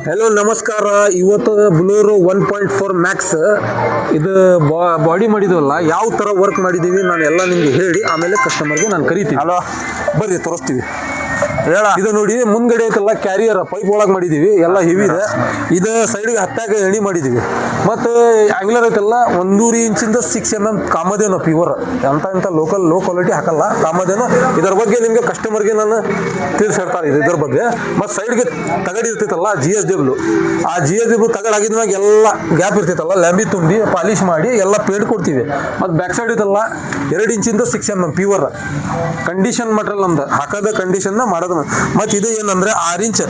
Hello ನಮಸ್ಕಾರ. ಇವತ್ತು Bolero 1.4 Max ಇದು ಬಾಡಿ ಮಾಡಿದ್ವಲ್ಲ, ಯಾವ ಥರ ವರ್ಕ್ ಮಾಡಿದ್ದೀವಿ ನಾನು ಎಲ್ಲ ನಿಮಗೆ ಹೇಳಿ ಆಮೇಲೆ ಕಸ್ಟಮರ್ಗೆ ನಾನು ಕರಿತೀನಿ. ಹಲೋ, ಬರ್ರಿ ತೋರಿಸ್ತೀವಿ. ಹೇಳ. ಇದು ನೋಡಿ, ಮುಂದ್ಗಡೆ ಐತಲ್ಲ ಕ್ಯಾರಿಯರ್ ಪೈಪ್ ಒಳಗೆ ಮಾಡಿದ್ದೀವಿ, ಎಲ್ಲ ಹೆವಿ ಇದೆ. ಇದು ಸೈಡ್ಗೆ ಹತ್ತಾಗ ಎಣಿ ಮಾಡಿದ್ದೀವಿ. ಮತ್ತು ಆಂಗ್ಲರ್ ಐತಲ್ಲ 1.5 ಇಂಚಿಂದ 6 mm ಕಾಮಧೇನು ಪ್ಯೂರ್, ಎಂತ ಲೋಕಲ್ ಲೋ ಕ್ವಾಲಿಟಿ ಹಾಕಲ್ಲ, ಕಾಮಧೇನು. ಇದರ ಬಗ್ಗೆ ನಿಮಗೆ ಕಸ್ಟಮರ್ಗೆ ನಾನು ತಿಳಿಸಿ ಹೇಳ್ತಾರೆ ಇದ್ರ ಬಗ್ಗೆ. ಮತ್ತು ಸೈಡ್ಗೆ ತಗಡಿ ಇರ್ತೈತಲ್ಲ GSW, ಆ GSW ತಗಡಾಗಿದ್ಮ್ಯಾಗ ಎಲ್ಲ ಗ್ಯಾಪ್ ಇರ್ತೈತಲ್ಲ, ಲ್ಯಾಂಬಿ ತುಂಬಿ ಪಾಲಿಶ್ ಮಾಡಿ ಎಲ್ಲ ಪೇಂಟ್ ಕೊಡ್ತೀವಿ. ಮತ್ತು ಬ್ಯಾಕ್ ಸೈಡ್ ಐತಲ್ಲ 2 ಇಂಚಿಂದ 6 mm ಪ್ಯೂರ್ ಕಂಡೀಷನ್ ಮಟ್ರಿಯಲ್ ನಮ್ದು, ಹಾಕೋದ ಕಂಡೀಷನ್ನ ಮಾಡೋದು. ಮತ್ತು ಇದು ಏನಂದರೆ 6 ಇಂಚ್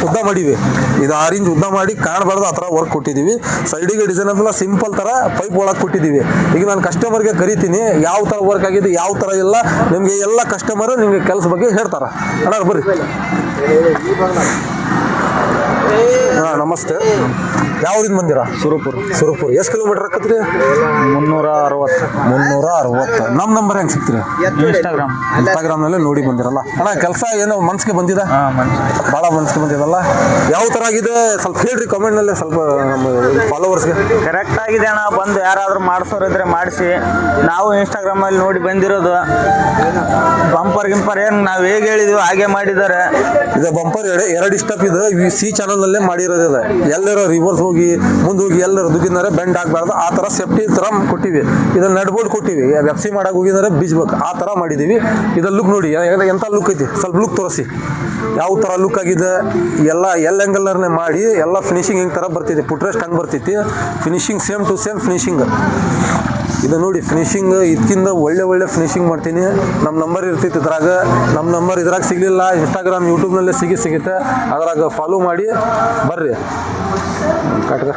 ಉದ್ದ ಮಾಡಿವಿ. ಇದು 6 ಇಂಚ್ ಉದ್ದ ಮಾಡಿ ಕಾಣಬಾರ್ದು ಆ ಥರ ವರ್ಕ್ ಕೊಟ್ಟಿದ್ದೀವಿ. ಸೈಡಿಗೆ ಡಿಸೈನ್ ಅಂತಲ್ಲ ಸಿಂಪಲ್ ಥರ ಪೈಪ್ ಒಳಗೆ ಕೊಟ್ಟಿದ್ದೀವಿ. ಈಗ ನಾನು ಕಸ್ಟಮರ್ಗೆ ಕರಿತೀನಿ, ಯಾವ ಥರ ವರ್ಕ್ ಆಗಿದೆ ಯಾವ ಥರ ಇಲ್ಲ ನಿಮಗೆ ಎಲ್ಲ ಕಸ್ಟಮರು ನಿಮಗೆ ಕೆಲಸ ಬಗ್ಗೆ ಹೇಳ್ತಾರೆ. ಅಣ್ಣ ಬರ್ರಿ. ಹಾಂ ನಮಸ್ತೆ. ಯಾವ್ದಿಂದ ಬಂದಿರ? ಸುರಪುರ. ಎಷ್ಟು ಕಿಲೋಮೀಟರ್ ಆಕತ್ರಿ? 360. ನಮ್ಮ ನಂಬರ್ ಹೆಂಗೆ ಸಿಗ್ತೀರಿ? ಇನ್ಸ್ಟಾಗ್ರಾಮ್ನಲ್ಲೇ ನೋಡಿ ಬಂದಿರಲ್ಲ. ಅಣ್ಣ ಕೆಲಸ ಏನೋ ಮನ್ಸಿಗೆ ಬಂದಿದೆ? ಭಾಳ ಮನ್ಸಿಗೆ ಬಂದಿದಲ್ಲ. ಯಾವ ಥರ ಆಗಿದೆ ಸ್ವಲ್ಪ ಹೇಳ್ರಿ ಕಮೆಂಟ್ನಲ್ಲೇ, ಸ್ವಲ್ಪ ನಮ್ಮ ಫಾಲೋವರ್ಸ್ಗೆ. ಕರೆಕ್ಟ್ ಆಗಿದೆ ಅಣ್ಣ. ಬಂದು ಯಾರಾದರೂ ಮಾಡಿಸೋರಿದ್ರೆ ಮಾಡಿಸಿ. ನಾವು ಇನ್ಸ್ಟಾಗ್ರಾಮಲ್ಲಿ ನೋಡಿ ಬಂದಿರೋದು. ಬಂಪರ್ ಗಿಂಪರ್ ಏನು ನಾವು ಹೇಗೆ ಹೇಳಿದ್ವಿ ಹಾಗೆ ಮಾಡಿದ್ದಾರೆ. ಇದು ಬಂಪರ್ 2 ಸ್ಟೆಪ್ ಇದು C ಚಾನಲ್ನಲ್ಲೇ ಮಾಡಿರೋದಿದೆ. ಎಲ್ಲರೂ ರಿವರ್ಸ್ ಹೋಗಿ ಮುಂದೆ ಹೋಗಿ ಎಲ್ಲರೂ ದುಗ್ಗಿದ್ದಾರೆ ಬೆಂಡ್ ಆಗಬಾರ್ದು, ಆ ಥರ ಸೇಫ್ಟಿ ಥರ ಕೊಟ್ಟಿವಿ. ಇದನ್ನು ನಡ್ಬೋರ್ಡ್ ಕೊಟ್ಟಿವಿ, ವ್ಯಾಪ್ಸಿ ಮಾಡಕ್ಕೆ ಹೋಗಿದ್ದಾರೆ ಬೀಜ್ಬೇಕು, ಆ ಥರ ಮಾಡಿದ್ದೀವಿ. ಇದು ಲುಕ್ ನೋಡಿ ಎಂಥ ಲುಕ್ ಐತಿ, ಸ್ವಲ್ಪ ಲುಕ್ ತೋರಿಸಿ ಯಾವ ಥರ ಲುಕ್ ಆಗಿದೆ. ಎಲ್ಲ ಆ್ಯಂಗಲ್ನೇ ಮಾಡಿ ಎಲ್ಲ ಫಿನಿಶಿಂಗ್ ಹಿಂಗೆ ಥರ ಬರ್ತಿದೆ, ಪುಟ್ರೆಸ್ಟ್ ಹಂಗೆ ಬರ್ತೈತಿ. Finishing same to same finishing. ಇದು ನೋಡಿ ಫಿನಿಶಿಂಗ್ ಇದಕ್ಕಿಂತ ಒಳ್ಳೆ ಫಿನಿಶಿಂಗ್ ಮಾಡ್ತೀನಿ. ನಮ್ಮ ನಂಬರ್ ಇರ್ತೈತಿ ಇದ್ರಾಗ. ನಮ್ಮ ನಂಬರ್ ಇದ್ರಾಗ ಸಿಗಲಿಲ್ಲ, ಇನ್ಸ್ಟಾಗ್ರಾಮ್ ಯೂಟ್ಯೂಬ್ನಲ್ಲೇ ಸಿಗುತ್ತೆ, ಅದ್ರಾಗ ಫಾಲೋ ಮಾಡಿ ಬರ್ರಿ. ಕಾಟ್ಗ